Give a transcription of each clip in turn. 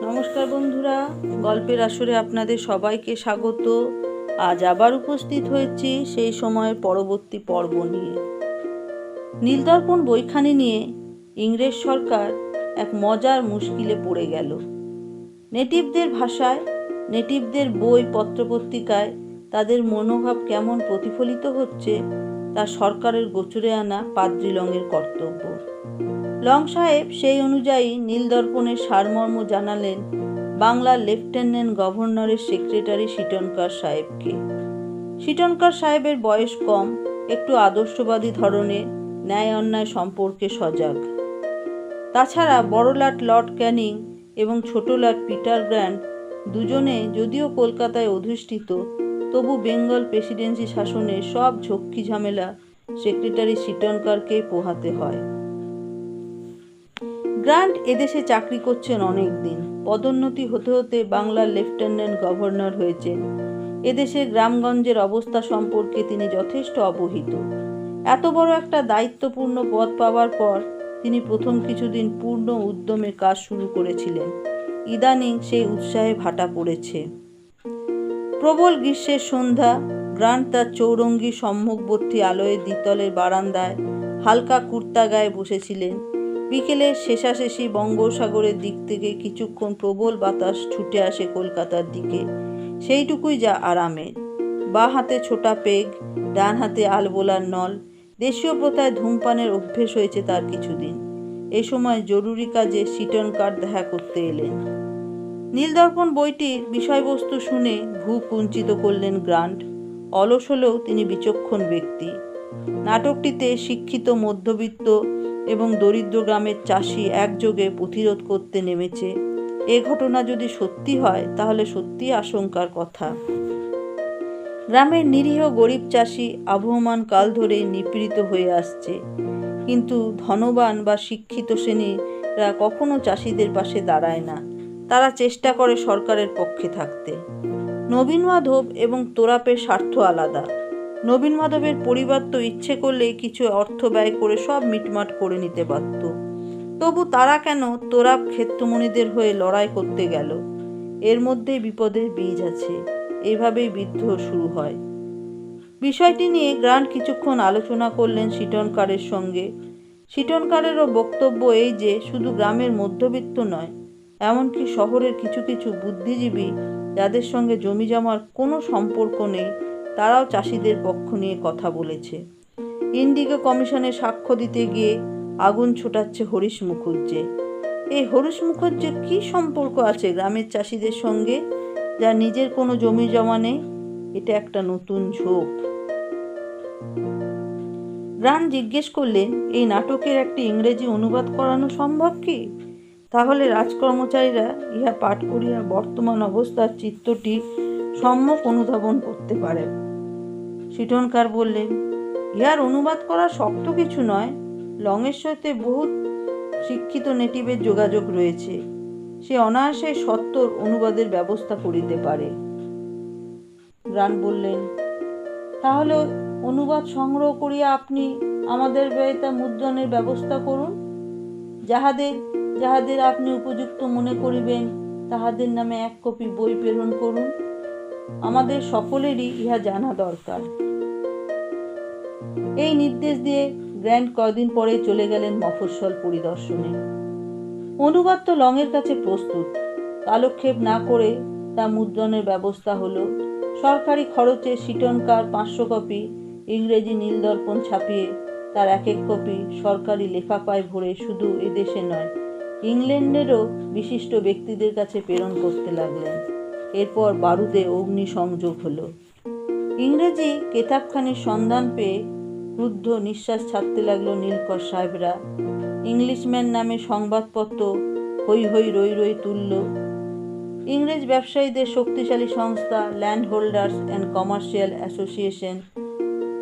নমস্কার বন্ধুরা, গল্পের আসরে আপনাদের সবাইকে স্বাগত। আজ আবার উপস্থিত হয়েছি সেই সময়ের পরবর্তী পর্ব নিয়ে। নীলদর্পণ বইখানি নিয়ে ইংরেজ সরকার এক মজার মুশকিলে পড়ে গেল। নেটিভদের ভাষায়, নেটিভদের বই পত্রপত্রিকায় তাদের মনোভাব কেমন প্রতিফলিত হচ্ছে তা সরকারের গোচরে আনা পাদ্রী লংয়ের কর্তব্য। লং সাহেব সেই অনুযায়ী নীলদর্পণের সারমর্ম জানালেন বাংলার লেফটেন্যান্ট গভর্নরের সেক্রেটারি সীটনকার সাহেবকে। সীটনকার সাহেবের বয়স কম, একটু আদর্শবাদী ধরনের, ন্যায় অন্যায় সম্পর্কে সজাগ। তাছাড়া বড়লাট লর্ড ক্যানিং এবং ছোটলাট পিটার গ্র্যান্ট দুজনে যদিও কলকাতায় অধিষ্ঠিত, তবু বেঙ্গল প্রেসিডেন্সি শাসনের সব ঝক্কি ঝামেলা সেক্রেটারি সীটনকারকেই পোহাতে হয়। গ্রান্ট এদেশে চাকরি করছেন অনেক দিন, পদোন্নতি হতে হতে বাংলার লেফটেন্যান্ট গভর্নর হয়েছেন। এদেশের গ্রামগঞ্জের অবস্থা সম্পর্কে তিনি যথেষ্ট অবহিত। এত বড় একটা দায়িত্বপূর্ণ পদ পাওয়ার পর তিনি প্রথম কিছুদিন পূর্ণ উদ্যমে কাজ শুরু করেছিলেন। ইদানিং সেই উৎসাহে ভাটা পড়েছে। প্রবল গ্রীষ্মের সন্ধ্যা, গ্রান্ট তার চৌরঙ্গি সম্মুখবর্তী আলোয় দ্বিতলের বারান্দায় হালকা কুর্তা গায়ে বসেছিলেন। বিকেলের শেষাশেষি বঙ্গোপসাগরের দিক থেকে কিছুক্ষণ প্রবল বাতাস ছুটে আসে কলকাতার দিকে, সেইটুকুই যা আরামের। বাঁ হাতে ছোটা পেগ, ডান হাতে আলবোলার নল। দেশীয় প্রথায় ধূমপানের অভ্যেস হয়েছে তার কিছুদিন। এ সময় জরুরি কাজে সীটনকার দেখা করতে এলেন। নীলদর্পণ বইটির বিষয়বস্তু শুনে ভ্রু কুঞ্চিত করলেন গ্রান্ট। অলস হলেও তিনি বিচক্ষণ ব্যক্তি। নাটকটিতে শিক্ষিত মধ্যবিত্ত এবং দরিদ্র গ্রামের চাষি একযোগে প্রতিরোধ করতে নেমেছে। এ ঘটনা যদি সত্যি হয় তাহলে সত্যি আশঙ্কার কথা। গ্রামের নিরীহ গরিব চাষি আবহমান কাল ধরে নিপীড়িত হয়ে আসছে, কিন্তু ধনবান বা শিক্ষিত শ্রেণীরা কখনো চাষিদের পাশে দাঁড়ায় না। তারা চেষ্টা করে সরকারের পক্ষে থাকতে। নবীন মাধব এবং তোরাপের স্বার্থ আলাদা। নবীন মাধবের পরিবার তো ইচ্ছে করলেই কিছু অর্থ ব্যয় করে সব মিটমাট করে নিতে পারত। তবু তারা কেন তোরাপ ক্ষেত্রমণিদের হয়ে লড়াই করতে গেল? এর মধ্যেই বিপদের বীজ আছে। এইভাবেই বিদ্রোহ শুরু হয়। বিষয়টি নিয়ে গ্রান্ট কিছুক্ষণ আলোচনা করলেন সীটনকারের সঙ্গে। সীটনকারেরও বক্তব্য এই যে শুধু গ্রামের মধ্যবিত্ত নয়, এমনকি শহরের কিছু কিছু বুদ্ধিজীবী যাদের সঙ্গে জমি জমার কোনো সম্পর্ক নেই, তারাও চাষিদের পক্ষ নিয়ে কথা বলেছে। ইন্ডিগো কমিশনে সাক্ষ্য দিতে গিয়ে আগুন ছোটাচ্ছে হরিশ মুখুজ্জে। এই হরিশ মুখুজ্জের কী সম্পর্ক আছে গ্রামের চাষিদের সঙ্গে, যা নিজের কোনো জমি জমা নেই? এটা একটা নতুন ঝোঁক। গ্রান্ট জিজ্ঞেস করলেন, এই নাটকের একটি ইংরেজি অনুবাদ করানো সম্ভব কি? তাহলে রাজকর্মচারীরা ইহা পাঠ করিয়া বর্তমান অবস্থার চিত্রটি সম্যক অনুধাবন করতে পারে। সীটনকার বললেন, ইহার অনুবাদ করা শক্ত কিছু নয়। লংয়ের সহিত বহু শিক্ষিত নেটিভের যোগাযোগ রয়েছে। সে অনায়াসে সত্তর অনুবাদের ব্যবস্থা করিতে পারে। গ্রান্ট বললেন, তাহলে অনুবাদ সংগ্রহ করিয়া আপনি আমাদের ব্যয়িতা মুদ্রণের ব্যবস্থা করুন। যাহাদের যাহাদের আপনি উপযুক্ত মনে করিবেন তাহাদের নামে এক কপি বই প্রেরণ করুন। আমাদের সকলেরই ইহা জানা দরকার। এই নির্দেশ দিয়ে গ্র্যান্ট কয়দিন পরেই চলে গেলেন মফস্বল পরিদর্শনে। অনুবাদ তো লংয়ের কাছে প্রস্তুত। কালক্ষেপ না করে তা মুদ্রণের ব্যবস্থা হলো। সরকারি খরচে সীটনকার 500 কপি ইংরেজি নীলদর্পণ ছাপিয়ে তার এক এক কপি সরকারি লেফাফায় ভরে শুধু এদেশে নয়, ইংল্যান্ডেরও বিশিষ্ট ব্যক্তিদের কাছে প্রেরণ করতে লাগলেন। এরপর বারুদে অগ্নি সংযোগ হলো। ইংরেজি কেতাবখানির সন্ধান পেয়ে ক্রুদ্ধ নিঃশ্বাস ছাড়তে লাগলো নীলকর সাহেবরা। ইংলিশম্যান নামে সংবাদপত্র হই হই রই রই তুলল। ইংরেজ ব্যবসায়ীদের শক্তিশালী সংস্থা land holders and commercial association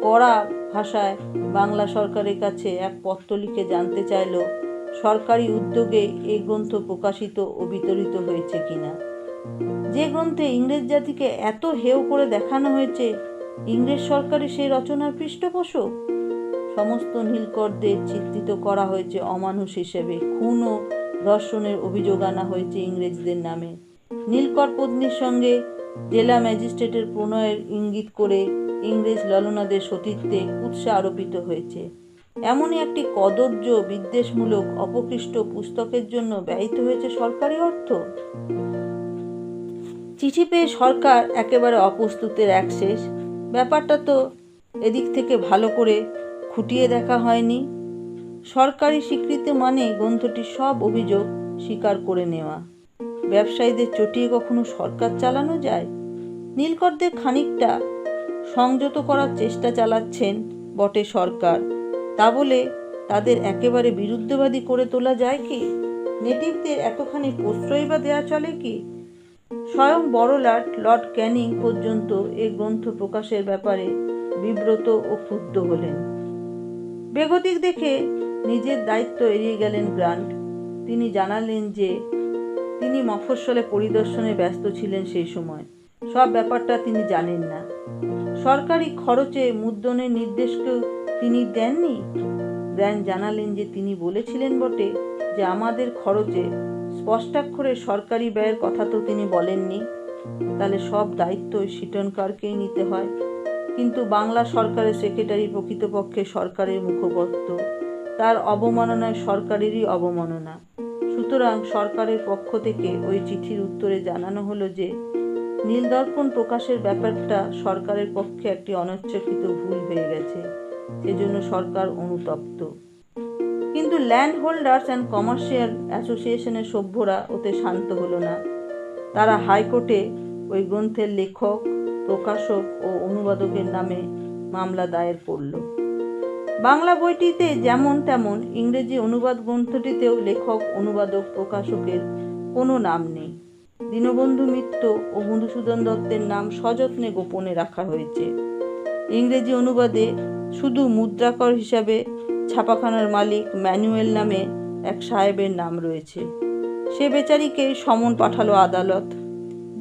কড়া ভাষায় বাংলা সরকারের কাছে এক পত্র লিখে জানতে চাইল সরকারি উদ্যোগে এই গ্রন্থ প্রকাশিত ও বিতরিত হয়েছে কিনা। যে গ্রন্থে ইংরেজ জাতিকে এত হেয় করে দেখানো হয়েছে, ইংরেজ সরকারি সেই রচনার পৃষ্ঠপোষক। সমস্ত নীলকরদের চিত্রিত করা হয়েছে অমানুষ হিসেবে, খুন ও ধর্ষণের অভিযোগ আনা হয়েছে ইংরেজদের নামে। নীলকর পত্নীর সঙ্গে জেলা ম্যাজিস্ট্রেটের প্রণয়ের ইঙ্গিত করে ইংরেজ ললনাদের সতীত্বে কুৎসা আরোপিত হয়েছে। এমনই একটি কদর্য বিদ্বেষমূলক অপকৃষ্ট পুস্তকের জন্য ব্যয়িত হয়েছে সরকারি অর্থ। চিঠি পেয়ে সরকার একেবারে অপ্রস্তুতের একশেষ। ব্যাপারটা তো এদিক থেকে ভালো করে খুঁটিয়ে দেখা হয়নি। সরকারি স্বীকৃতি মানে গ্রন্থটির সব অভিযোগ স্বীকার করে নেওয়া। ব্যবসায়ীদের চটিয়ে কখনো সরকার চালানো যায়? নীলকরদের খানিকটা সংযত করার চেষ্টা চালাচ্ছেন বটে সরকার, তা বলে তাদের একেবারে বিরুদ্ধবাদী করে তোলা যায় কি? নেটিভদের এতখানি প্রশ্রয় বা দেওয়া চলে কি? স্বয়ং বড়লাট লর্ড ক্যানিং পর্যন্ত এই গ্রন্থ প্রকাশের ব্যাপারে বিব্রত ও ক্ষুব্ধ হলেন। বেগতিক দেখে নিজের দায়িত্ব এড়িয়ে গেলেন গ্রান্ট। তিনি জানালেন যে তিনি মফস্বলে পরিদর্শনে ব্যস্ত ছিলেন সেই সময়। সব ব্যাপারটা তিনি জানেন না। সরকারি খরচে মুদ্রণের নির্দেশকেও তিনি দেননি। গ্র্যান্ট জানালেন যে তিনি বলেছিলেন বটে যে আমাদের খরচে, স্পষ্টাক্ষরে সরকারি ব্যয়ের কথা তো তিনি বলেননি। তাহলে সব দায়িত্ব সিটনকারকেই নিতে হয়। কিন্তু বাংলা সরকারের সেক্রেটারি প্রকৃতপক্ষে সরকারের মুখপত্র। তার অবমাননায় সরকারেরই অবমাননা। সুতরাং সরকারের পক্ষ থেকে ওই চিঠির উত্তরে জানানো হলো যে নীলদর্পণ প্রকাশের ব্যাপারটা সরকারের পক্ষে একটি অনিচ্ছাকৃত ভুল হয়ে গেছে, সেজন্য সরকার অনুতপ্ত। কিন্তু ল্যান্ড হোল্ডার্স অ্যান্ড কমার্শিয়াল অ্যাসোসিয়েশনের সভ্যরা ওতে শান্ত হলো না। তারা হাইকোর্টে ওই গ্রন্থের লেখক, প্রকাশক ও অনুবাদকের নামে মামলা দায়ের করল। বাংলা বইটিতে যেমন তেমন ইংরেজি অনুবাদ গ্রন্থটিতেও লেখক, অনুবাদক, প্রকাশকের কোনো নাম নেই। দীনবন্ধু মিত্র ও মধুসূদন দত্তের নাম সযত্নে গোপনে রাখা হয়েছে। ইংরেজি অনুবাদে শুধু মুদ্রাকর হিসাবে ছাপাখানার মালিক ম্যানুয়েল নামে এক সাহেবের নাম রয়েছে। সে বেচারিকে সমন পাঠালো আদালত।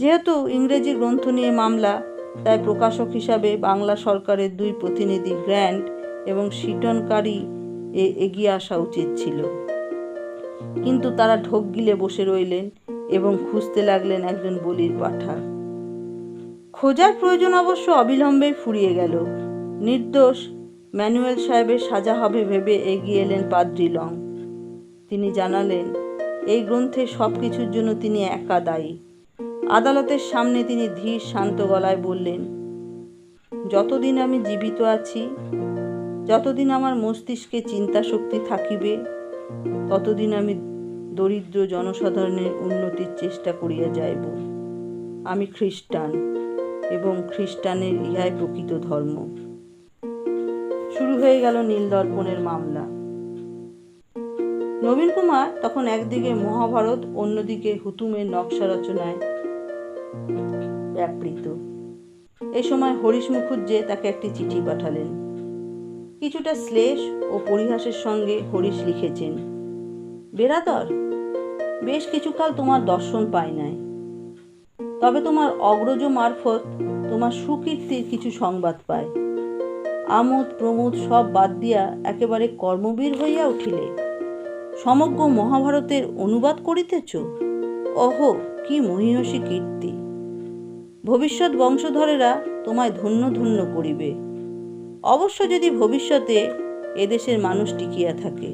যেহেতু ইংরেজি গ্রন্থ নিয়ে মামলা, তাই প্রকাশক হিসাবে বাংলা সরকারের দুই প্রতিনিধি গ্র্যান্ট এবং সিটনকারই এগিয়ে আসা উচিত ছিল। কিন্তু তারা ঢোক গিলে বসে রইলেন এবং খুঁজতে লাগলেন একজন বলির পাঠা। খোঁজার প্রয়োজন অবশ্য অবিলম্বেই ফুরিয়ে গেল। নির্দোষ ম্যানুয়েল সাহেবের সাজা হবে ভেবে এগিয়ে এলেন পাদ্রী লং। তিনি জানালেন এই গ্রন্থের সব কিছুর জন্য তিনি একা দায়ী। আদালতের সামনে তিনি ধীর শান্ত গলায় বললেন, যতদিন আমি জীবিত আছি, যতদিন আমার মস্তিষ্কে চিন্তা শক্তি থাকিবে, ততদিন আমি দরিদ্র জনসাধারণের উন্নতির চেষ্টা করিয়া যাইব। আমি খ্রিস্টান এবং খ্রিস্টানের ইহাই প্রকৃত ধর্ম। শুরু হয়ে গেল নীলদর্পণের মামলা। নবীন কুমার তখন একদিকে মহাভারত, অন্যদিকে হুতুমের নকশা রচনায় ব্যাপৃত। এ সময় হরিশ মুখুজ্জে তাকে একটি চিঠি পাঠালেন। কিছুটা শ্লেষ ও পরিহাসের সঙ্গে হরিশ লিখেছেন, বেরাদর, বেশ কিছুকাল তোমার দর্শন পাই নাই, তবে তোমার অগ্রজ মারফত তোমার সুকীর্তির কিছু সংবাদ পায়। আমোদ প্রমোদ সব বাদ দিয়া একেবারে কর্মবীর হইয়া উঠিলে। সমগ্র মহাভারতের অনুবাদ করিতেছ। ওহো, কি মহীয়সী কীর্তি! ভবিষ্যৎ বংশধরেরা তোমায় ধন্য ধন্য করিবে, অবশ্য যদি ভবিষ্যতে এদেশের মানুষ টিকিয়া থাকে।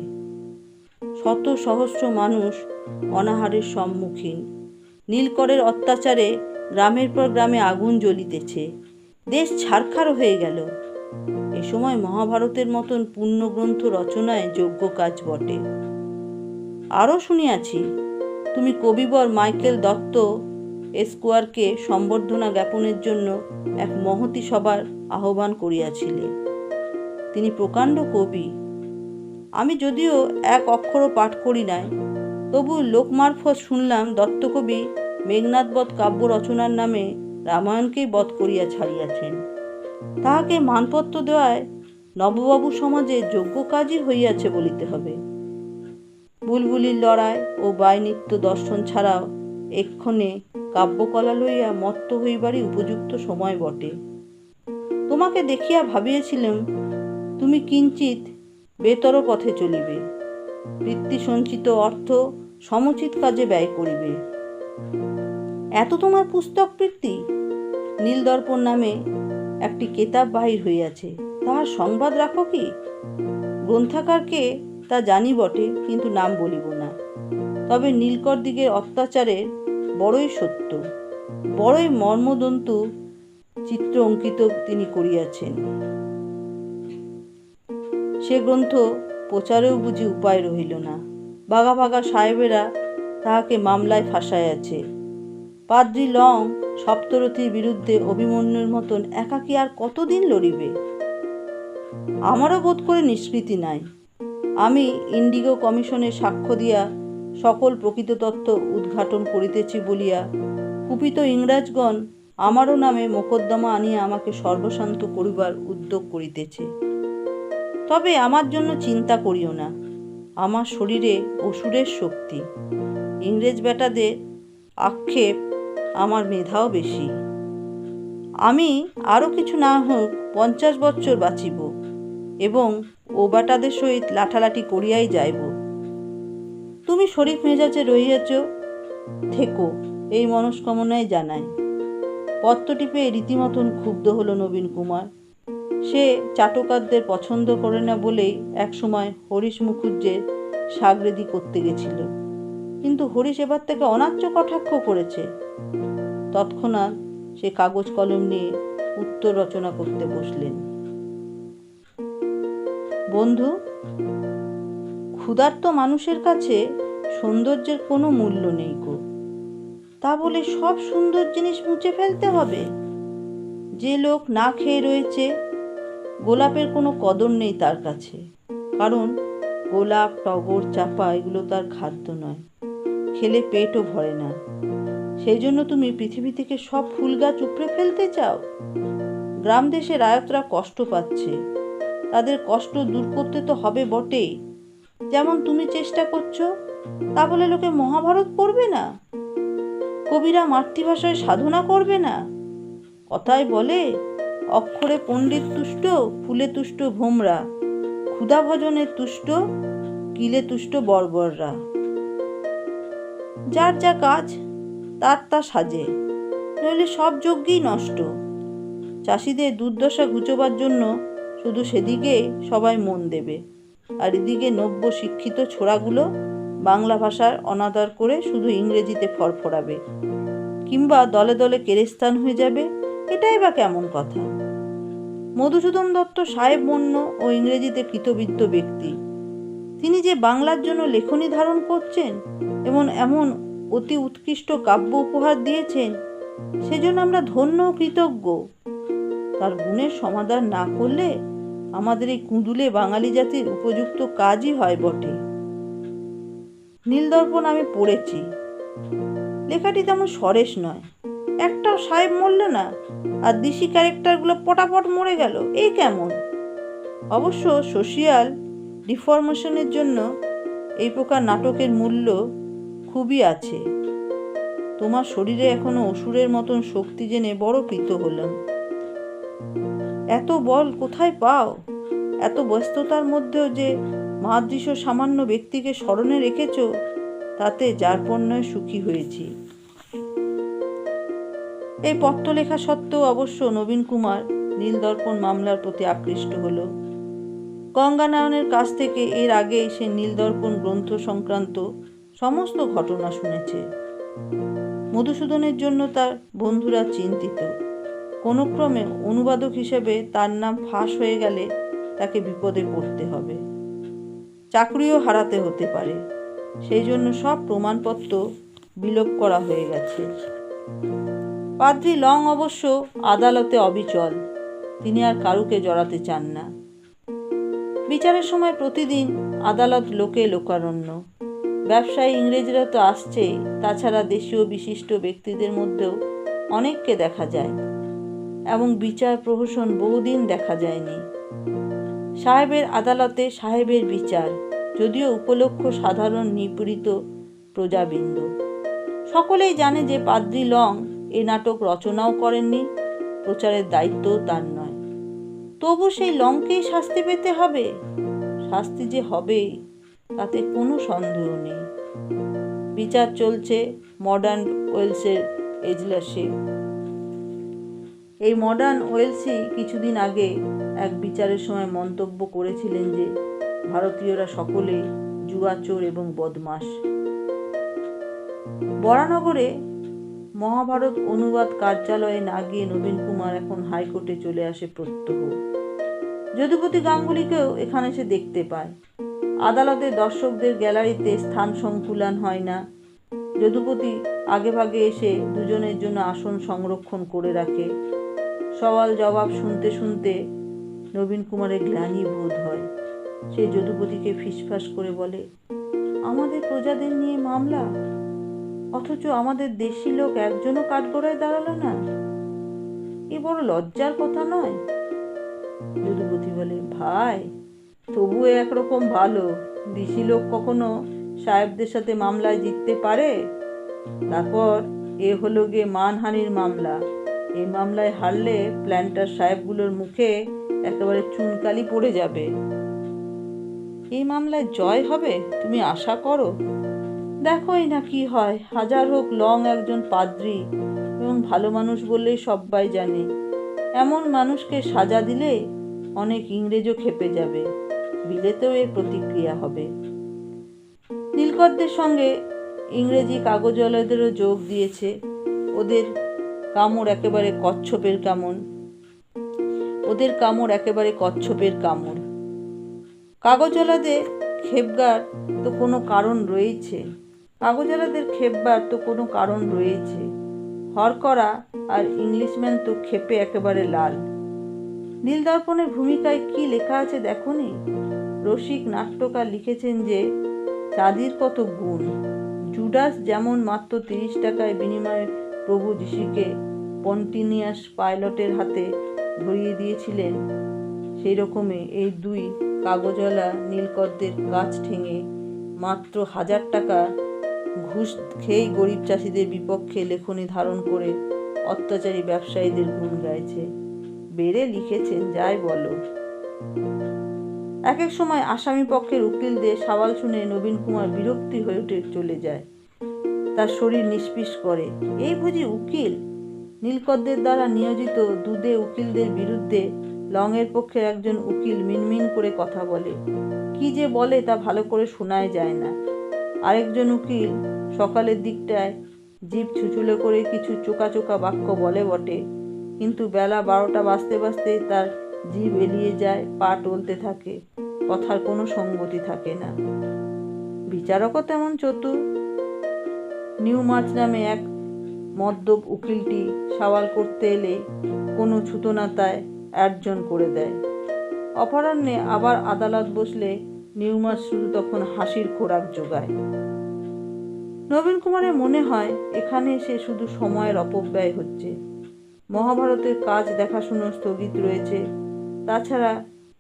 শত সহস্র মানুষ অনাহারের সম্মুখীন। নীলকরের অত্যাচারে গ্রামের পর গ্রামে আগুন জ্বলিতেছে। দেশ ছারখার হয়ে গেল। এ সময় মহাভারতের মতন পূর্ণগ্রন্থ রচনায় যোগ্য কাজ বটে। আরও শুনিয়াছি তুমি কবিবর মাইকেল দত্ত এস্কোয়ারকে সম্বর্ধনা জ্ঞাপনের জন্য এক মহতী সভার আহ্বান করিয়াছিলে। তিনি প্রকাণ্ড কবি। আমি যদিও এক অক্ষরও পাঠ করি নাই, তবু লোকমারফত শুনলাম দত্তকবি মেঘনাদবধ কাব্য রচনার নামে রামায়ণকেই বধ করিয়া ছাড়িয়াছেন। তাহাকে মানপত্র দেওয়ায় নববাবু সমাজে যোগ্য কাজই হইয়াছে বলিতে হবে। বুলবুলির লড়াই ও বায়নিত্য দর্শন ছাড়াও এক্ষণে কাব্যকলা লইয়া মত্ত হইবারই উপযুক্ত সময় বটে। তোমাকে দেখিয়া ভাবিয়াছিলাম তুমি কিঞ্চিৎ বেতর পথে চলিবে। বৃত্তি সঞ্চিত অর্থ সমুচিত কাজে ব্যয় করিবে। এত তোমার পুস্তক প্রীতি? নীলদর্পণ নামে একটি কেতাব বাহির হইয়াছে, তাহার সংবাদ রাখো কি? গ্রন্থাকারকে তা জানি বটে, কিন্তু নাম বলিব না। তবে নীলকরদিগের অত্যাচারের বড়ই সত্য, বড়ই মর্মদন্তু চিত্র অঙ্কিত তিনি করিয়াছেন। সে গ্রন্থ প্রচারেও বুঝি উপায় রহিল না। বাঘা বাঘা সাহেবেরা তাহাকে মামলায় ফাঁসাইয়াছে। পাদ্রী লং সপ্তরথীর বিরুদ্ধে অভিমন্যুর মতন একাকী আর কতদিন লড়িবে? আমারও বোধ করে নিষ্কৃতি নাই। আমি ইন্ডিগো কমিশনে সাক্ষ্য দিয়া সকল প্রকৃত তত্ত্ব উদ্ঘাটন করিতেছি বলিয়া কুপিত ইংরাজগণ আমারও নামে মোকদ্দমা আনিয়া আমাকে সর্বশান্ত করিবার উদ্যোগ করিতেছে। তবে আমার জন্য চিন্তা করিও না, আমার শরীরে অসুরের শক্তি। ইংরেজ বেটাদের আক্ষেপ আমার মেধাও বেশি। আমি আরও কিছু না হোক 50 বৎসর বাঁচিব এবং ও বেটাদের সহিত লাঠালাঠি করিয়াই যাইব। তুমি শরীফ মেজাজে রহিয়াছ, থেকো, এই মনস্কামনাই জানাই। পত্রটি পেয়ে রীতিমতন ক্ষুব্ধ হল নবীন কুমার। সে চাটকারদের পছন্দ করে না বলেই একসময় হরিশ মুখুজ্জের সাগরেদি করতে গেছিল, কিন্তু হরিশ এবার থেকে অনার্য কটাক্ষ করেছে। তৎক্ষণাৎ সে কাগজ কলম নিয়ে উত্তর রচনা করতে বসলেন। বন্ধু, ক্ষুধার্ত মানুষের কাছে সৌন্দর্যের কোনো মূল্য নেই গো। তা বলে সব সুন্দর জিনিস মুছে ফেলতে হবে? যে লোক না খেয়ে রয়েছে, গোলাপের কোনো কদর নেই তার কাছে, কারণ গোলাপ, টগর, চাপা এগুলো তার খাদ্য নয়, খেলে পেটও ভরে না। সেই জন্য তুমি পৃথিবী থেকে সব ফুল গাছ উপড়ে ফেলতে চাও? গ্রাম দেশের আয়তরা কষ্ট পাচ্ছে, তাদের কষ্ট দূর করতে তো হবে বটেই, যেমন তুমি চেষ্টা করছো। তা বলে লোকে মহাভারত পড়বে না? কবিরা মাতৃভাষায় সাধনা করবে না? কথায় বলে, অক্ষরে পণ্ডিত তুষ্ট, ফুলে তুষ্ট ভোমরা, ক্ষুধা ভজনে তুষ্ট, কিলে তুষ্ট বর্বররা। যার যা কাজ তার তা সাজে, নইলে সব যজ্ঞই নষ্ট। চাষিদের দুর্দশা ঘুচোবার জন্য শুধু সেদিকে সবাই মন দেবে, আর এদিকে নব্য শিক্ষিত ছোড়াগুলো বাংলা ভাষার অনাদর করে শুধু ইংরেজিতে ফরফরাবে, কিংবা দলে দলে কেরেস্তান হয়ে যাবে। এটাই বা কেমন কথা? মধুসূদন দত্ত সাহেব বন্য ও ইংরেজিতে কৃতবিদ্য ব্যক্তি। তিনি যে বাংলার জন্য লেখনী ধারণ করছেন এবং এমন অতি উৎকৃষ্ট কাব্য উপহার দিয়েছেন, সেজন্য আমরা ধন্য ও কৃতজ্ঞ। তার গুণের সমাদর না করলে আমাদের এই কুঁদুলে বাঙালি জাতির উপযুক্ত কাজই হয় বটে। নীলদর্পণ আমি পড়েছি, লেখাটি তেমন সরেস নয়। একটাও সাহেব মরল না, আর দিশি ক্যারেক্টারগুলো পটাপট মরে গেল, এই কেমন? অবশ্য সোশিয়াল ডিফরমেশনের জন্য এই প্রকার নাটকের মূল্য খুবই আছে। তোমার শরীরে এখনো অসুরের মতন শক্তি জেনে বড় প্রীত হলাম। এত বল কোথায় পাও? এত ব্যস্ততার মধ্যেও যে মহাদৃশ সামান্য ব্যক্তিকে স্মরণে রেখেছ, তাতে যারপণ্যয় সুখী হয়েছি। এই পত্র লেখা সত্ত্বেও অবশ্য নবীন কুমার নীলদর্পণ মামলার প্রতি আকৃষ্ট হল। গঙ্গানারায়ণের কাছ থেকে এর আগে সে নীলদর্পণ গ্রন্থ সংক্রান্ত সমস্ত ঘটনা শুনেছে। মধুসূদনের জন্য তার বন্ধুরা চিন্তিত। কোনো ক্রমে অনুবাদক হিসেবে তার নাম ফাঁস হয়ে গেলে তাকে বিপদে পড়তে হবে, চাকরিও হারাতে হতে পারে। সেই জন্য সব প্রমাণপত্র বিলোপ করা হয়ে গেছে। পাদ্রী লং অবশ্য আদালতে অবিচল, তিনি আর কারুকে জড়াতে চান না। বিচারের সময় প্রতিদিন আদালত লোকে লোকারণ্য। ব্যবসায়ী ইংরেজরা তো আসছেই, তাছাড়া দেশীয় বিশিষ্ট ব্যক্তিদের মধ্যেও অনেককে দেখা যায়, এবং বিচার প্রহসন বহুদিন দেখা যায়নি। সাহেবের আদালতে সাহেবের বিচার, যদিও উপলক্ষ সাধারণ নিপীড়িত প্রজাবৃন্দ। সকলেই জানে যে পাদ্রী লং এ নাটক রচনাও করেননি, প্রচারের দায়িত্বও তার নয়। তবু সেই লংকেই শাস্তি পেতে হবে। শাস্তি যে হবে তাতে কোনো সন্দেহ নেই। বিচার চলছে মডার্ন ওয়েলসের এজলাসে। এই মডার্ন ওয়েলসই কিছুদিন আগে এক বিচারের সময় মন্তব্য করেছিলেন যে ভারতীয়রা সকলেই জুয়াচোর এবং বদমাশ। বরানগরে মহাভারত অনুবাদ কার্যালয়ে না গিয়ে নবীন কুমার এখন হাইকোর্টে চলে আসে প্রত্যহ। যদুপতি গাঙ্গুলিকেও এখানে সে দেখতে পায়। আদালতে দর্শকদের গ্যালারিতে স্থান সংকুলান হয় না। যদুপতি আগেভাগে এসে দুজনের জন্য আসন সংরক্ষণ করে রাখে। সওয়াল জবাব শুনতে শুনতে নবীন কুমারের গ্লানি বোধ হয়। সে যদুপতিকে ফিসফাস করে বলে, আমাদের প্রজাদের নিয়ে মামলা, অথচ আমাদের দেশি লোক একজনও কাঠগড়ায় দাঁড়ালো না। এ বড় লজ্জার কথা নয়? যদুপতি বলে, ভাই তবু একরকম ভালো, দেশি লোক কখনো সাহেবদের সাথে মামলায় জিততে পারে? তারপর এ হলো গিয়ে মানহানির মামলা। এই মামলায় হারলে প্ল্যান্টার সাহেবগুলোর মুখে একেবারে চুনকালি পড়ে যাবে। এই মামলায় জয় হবে তুমি আশা করো? দেখোই না কি হয়। হাজার হোক লং একজন পাদ্রী এবং ভালো মানুষ বললেই সবাই জানে। এমন মানুষকে সাজা দিলে অনেক ইংরেজও খেপে যাবে, বিলেতেও এর প্রতিক্রিয়া হবে। নীলকরদের সঙ্গে ইংরেজি কাগজওয়ালাদেরও যোগ দিয়েছে। ওদের কামড় একেবারে কচ্ছপের কামড়। কাগজওয়ালাদের খেপবার তো কোনো কারণ রয়েছে। হরকরা আর ইংলিশম্যান তো খেপে একেবারে লাল। নীলদর্পণের ভূমিকায় কি লেখা আছে দেখোনি? রসিক নাট্যকার লিখেছেন যে চাঁদির কত গুণ। জুডাস যেমন মাত্র 30 টাকায় বিনিময়ে প্রভু যিশুকে পন্টিনিয়াস পাইলটের হাতে ধরিয়ে দিয়েছিলেন, সেই রকমই এই দুই কাগজওয়ালা নীলকরদের কাছ ঠেঙে মাত্র 1000 টাকা ঘুষ খেয়েই গরিব চাষিদের বিপক্ষে লেখনী ধারণ করে অত্যাচারী ব্যবসায়ীদের গুণ গাইছে। বেড়ে লিখেছেন, যাই বলো। এক এক সময় আসামি পক্ষের উকিলদের সওয়াল শুনে নবীন কুমার বিরক্তি হয়ে উঠে চলে যায়। তার শরীর নিষ্পিস করে। এই বুঝি উকিল? নীলকরদের দ্বারা নিয়োজিত দুদে উকিলদের বিরুদ্ধে লংয়ের পক্ষের একজন উকিল মিনমিন করে কথা বলে। কি যে বলে তা ভালো করে শোনায় যায় না। আরেকজন উকিল সকালের দিকটায় জিভ ছুচুলে করে কিছু চোকা চোকা বাক্য বলে বটে, কিন্তু বেলা 12টা বাজতে বাজতেই তার জিভ এলিয়ে যায়, পা টলতে থাকে, কথার কোনো সঙ্গতি থাকে না। বিচারকও তেমন চতুর। নিউ মার্চ নামে এক মদ্যপ উকিলটি সওয়াল করতে এলে কোনো ছুতোনাতায় অ্যাডজন করে দেয়। অপরাহ্নে আবার আদালত বসলে নিউ মার্চ শুধু তখন হাসির খোরাক জোগায়। নবীন কুমারের মনে হয় এখানে এসে শুধু সময়ের অপব্যয় হচ্ছে। মহাভারতের কাজ দেখাশুনো স্থগিত রয়েছে। তাছাড়া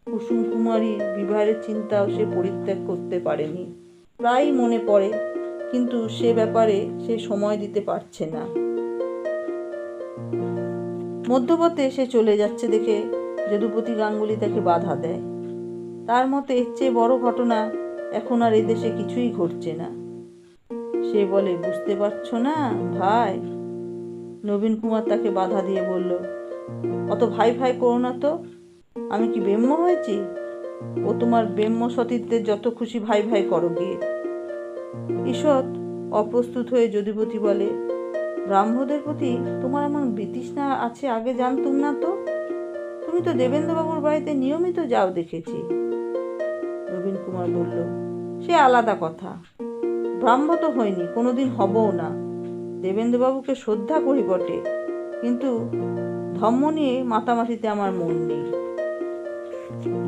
কুসুম কুমারীর বিবাহের চিন্তাও সে পরিত্যাগ করতে পারেনি। প্রায়ই মনে পড়ে, কিন্তু সে ব্যাপারে সে সময় দিতে পারছে না। মধ্যপথে সে চলে যাচ্ছে দেখে যদুপতি গাঙ্গুলি তাকে বাধা দেয়। তার মতে এর চেয়ে বড় ঘটনা এখন আর এদেশে কিছুই ঘটছে না। সে বলে, বুঝতে পারছো না ভাই? নবীন কুমার তাকে বাধা দিয়ে বলল, অত ভাই ভাই করো না তো। আমি কি ব্যাম্য হয়েছি? ও তোমার ব্যাম্য সতীত্বের যত খুশি ভাই ভাই করো গিয়ে। ঈষৎ অপ্রস্তুত হয়ে যদুপতি বলে, ব্রাহ্মদের প্রতি তোমার এমন বিতৃষ্ণা আছে আগে জানতুম না তো। তুমি তো দেবেন্দ্রবাবুর বাড়িতে নিয়মিত যাও দেখেছি। নবীন কুমার বলল, সে আলাদা কথা। ব্রাহ্ম তো হয়নি, কোনোদিন হবও না। দেবেন্দ্রবাবুকে শ্রদ্ধা করি বটে, কিন্তু ধর্ম নিয়ে মাতামাতিতে আমার মন নেই।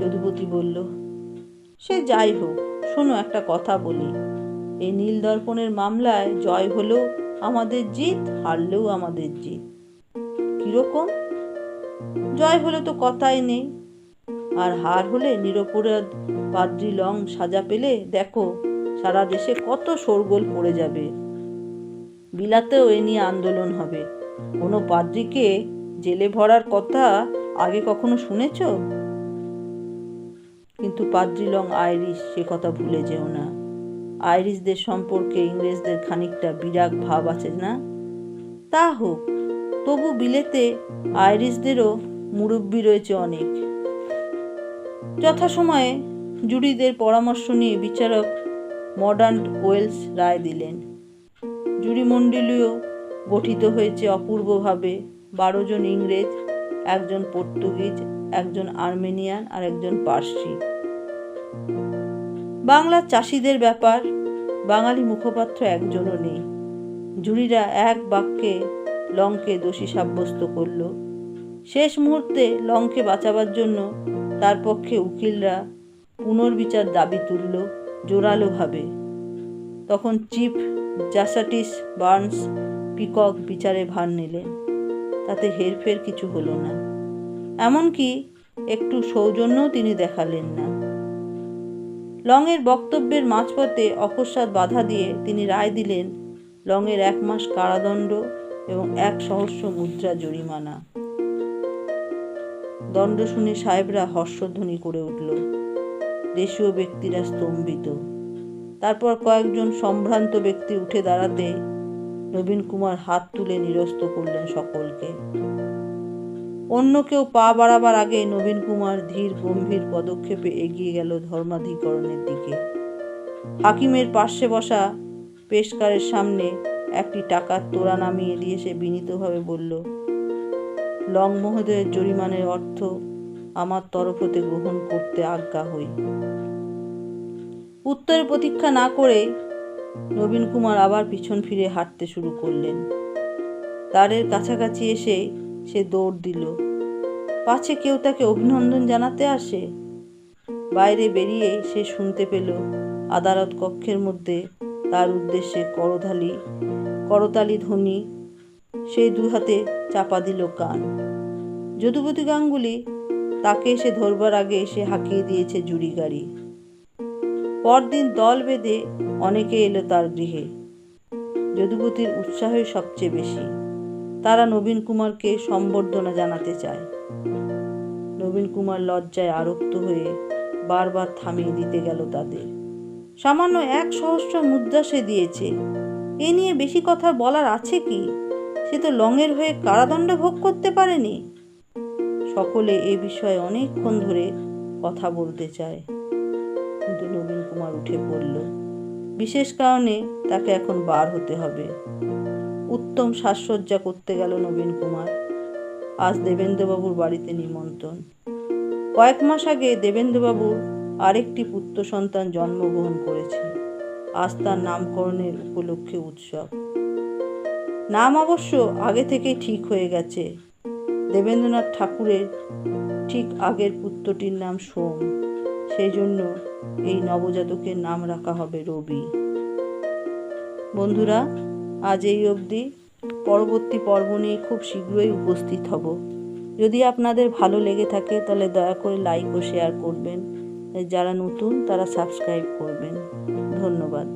যদুপতি বলল, সে যাই হোক, শোনো একটা কথা বলি। এই নীলদর্পণের মামলায় জয় হলেও আমাদের জিত, হারলেও আমাদের জিত। কিরকম? জয় হলে তো কথাই নেই, আর হার হলে নিরপরাধ পাদ্রী লং সাজা পেলে দেখো সারা দেশে কত শোরগোল পড়ে যাবে। বিলাতেও এ নিয়ে আন্দোলন হবে। কোনো পাদ্রীকে জেলে ভরার কথা আগে কখনো শুনেছ? কিন্তু পাদ্রী লং আইরিশ, সে কথা ভুলে যেও না। আইরিশদের সম্পর্কে ইংরেজদের খানিকটা বিরাগ ভাব আছে না? তা হোক, তবু বিলেতে আইরিশদেরও মুরব্বি রয়েছে অনেক। যথাসময়ে জুরিদের পরামর্শ নিয়ে বিচারক মর্ডান ওয়েলস রায় দিলেন। জুরিমণ্ডলীও গঠিত হয়েছে অপূর্বভাবে। 12 জন ইংরেজ, 1 জন পর্তুগিজ, 1 জন আর্মেনিয়ান আর 1 জন পার্সি। বাংলার চাষিদের ব্যাপার বাঙালি মুখপাত্র একজনও নেই। জুরিরা এক বাক্যে লংকে দোষী সাব্যস্ত করল। শেষ মুহূর্তে লংকে বাঁচাবার জন্য তার পক্ষে উকিলরা পুনর্বিচার দাবি তুলল জোরালোভাবে। তখন চিফ জাস্টিস বার্নস পিকক বিচারে ভার নিলেন। তাতে হেরফের কিছু হলো না, এমনকি একটু সৌজন্যও তিনি দেখালেন না। লংয়ের বক্তব্যের মাঝপথে অকস্মাৎ বাধা দিয়ে তিনি রায় দিলেন লংয়ের 1 মাস কারাদণ্ড এবং 1 সহস্র মুদ্রা জরিমানা। দণ্ড শুনে সাহেবরা হর্ষধ্বনি করে উঠল। দেশীয় ব্যক্তিরা স্তম্ভিত। তারপর কয়েকজন সম্ভ্রান্ত ব্যক্তি উঠে দাঁড়াতে নবীন কুমার হাত তুলে নিরস্ত করলেন সকলকে। অন্য কেউ পা বাড়াবার আগে নবীন কুমার ধীর গম্ভীর পদক্ষেপে এগিয়ে গেল ধর্মাধিকরণের দিকে। হাকিমের পার্শ্বে বসা পেশকারের সামনে একটি টাকার তোড়া নামিয়ে দিয়ে সে বিনীতভাবে বলল, লং মহোদয়ের জরিমানের অর্থ আমার তরফ হতে গ্রহণ করতে আজ্ঞা হই। উত্তরের প্রতীক্ষা না করে নবীন কুমার আবার পিছন ফিরে হাঁটতে শুরু করলেন। দ্বারের কাছাকাছি এসে সে দৌড় দিল, পাছে কেউ তাকে অভিনন্দন জানাতে আসে। বাইরে বেরিয়ে সে শুনতে পেল আদালত কক্ষের মধ্যে তার উদ্দেশ্যে করতালি ধ্বনি। সেই 2 হাতে চাপা দিল কান। যদুপতি গাঙ্গুলি তাকে এসে ধরবার আগে সে হাঁকিয়ে দিয়েছে জুরি গাড়ি। পরদিন দল বেঁধে অনেকে এলো তার গৃহে। যদুপতির উৎসাহই সবচেয়ে বেশি। তারা নবীন কুমারকে সম্বর্ধনা জানাতে চায়। নবীন কুমার লজ্জায় আরক্ত হয়ে বারবার থামিয়ে দিতে গেল তাদের। সামান্য 1 সহস্র মুদ্রা সে দিয়েছে, এ নিয়ে বেশি কথা বলার আছে কি? সে তো লংয়ের হয়ে কারাদণ্ড ভোগ করতে পারেনি। সকলে এ বিষয়ে অনেকক্ষণ ধরে কথা বলতে চায়, কিন্তু নবীন কুমার উঠে পড়ল। বিশেষ কারণে তাকে এখন বার হতে হবে। উত্তম সাজসজ্জা করতে গেল নবীন কুমার। আজ দেবেন্দ্রবাবুর বাড়িতে নিমন্ত্রণ। কয়েক মাস আগে দেবেন্দ্রবাবুর আরেকটি পুত্র সন্তান জন্মগ্রহণ করেছে। আজ তার নামকরণের উপলক্ষে উৎসব। নাম অবশ্য আগে থেকেই ঠিক হয়ে গেছে। দেবেন্দ্রনাথ ঠাকুরের ঠিক আগের পুত্রটির নাম সোম। সেই জন্য এই নবজাতকের নাম রাখা হবে রবি। বন্ধুরা, আজ এই অবধি। পরবর্তী পর্ব নিয়ে খুব শীঘ্রই উপস্থিত হব। যদি আপনাদের ভালো লেগে থাকে তাহলে দয়া করে লাইক ও শেয়ার করবেন। যারা নতুন তারা সাবস্ক্রাইব করবেন। ধন্যবাদ।